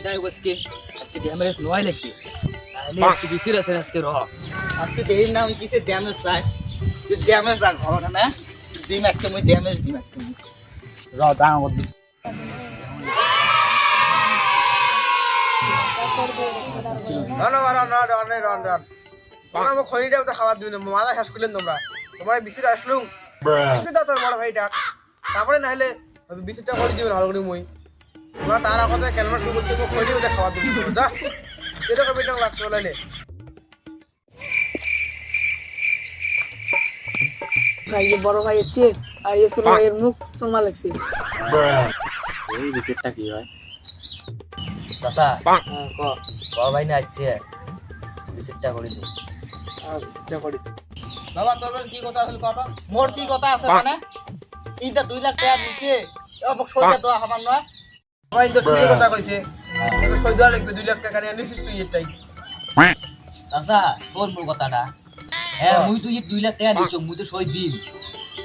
যাই হোক আজকে ড্যামেজ নয় লাগবে তাহলে আজকে বিসির আছে আজকে আজকে দেই না আমি কিসে ড্যামেজ চাই তুই ড্যামেজ রাখ ঘর না দিম আজকে মই ড্যামেজ দিম আজকে দাম আমার খনিটা খাবার দিবি না মাথা শেষ করলেন তোমরা তোমার বিসিটা আসলুম তোর বড় ভাইটা তারপরে না হলে বিসিটা করে দিবেন ভালো করে মই তোমরা তার আগে ক্যালমার টু করছে খনিটা খাবার দিবি যা এরকম বেটা লাগতো লাইলে ভাই ये বড় ভাই হচ্ছে আর এই ছোট ভাইয়ের মুখ চমা লাগছে এই বিকেটটা কি হয় চাচা ক বড় ভাই না আছে বিকেটটা করে দিই সেটা করে বাবা তোর কি কথা আছে কথা মোর কি কথা আছে মানে এইটা 2 লাখ টাকা দিছে অবক সইটা তো আমার না ভাই তো ঠিক কথা কইছে তোকে সই দেওয়া লাগবে 2 লাখ টাকা নিয়ে নিছিস তুই এটাই চাচা তোর মোর কথাটা হ্যাঁ মুই তুই 2 লাখ টাকা দিছ মুই তো সই দিম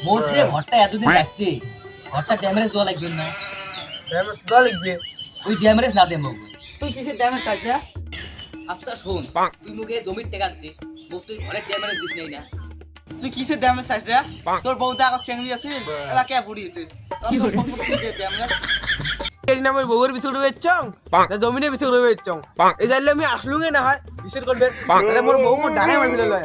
মোর যে ঘরটা এতদিন যাচ্ছে ঘরটা ড্যামেজ দেওয়া লাগবে না ড্যামেজ দেওয়া লাগবে ওই ড্যামেজ না দেব তুই কিসে ড্যামেজ চাইছিস আচ্ছা শোন তুই মুখে জমির টাকা দিছিস মোক তুই ঘরে ড্যামেজ দিস নাই না তুই কিসে ড্যামেজ চাইছিস তোর বউটা আগত চেংড়ি আছে এলা কে বুড়ি আছে তোর কিসে ড্যামেজ এই নামের বউয়ের বিছুড় বেচছং না জমিনে বিছুড় বেচছং এই যাইলে আমি আসলুগে না হয় বিছুড় করবে তাহলে মোর বউ মোর ডাঙে মারবিলে লয়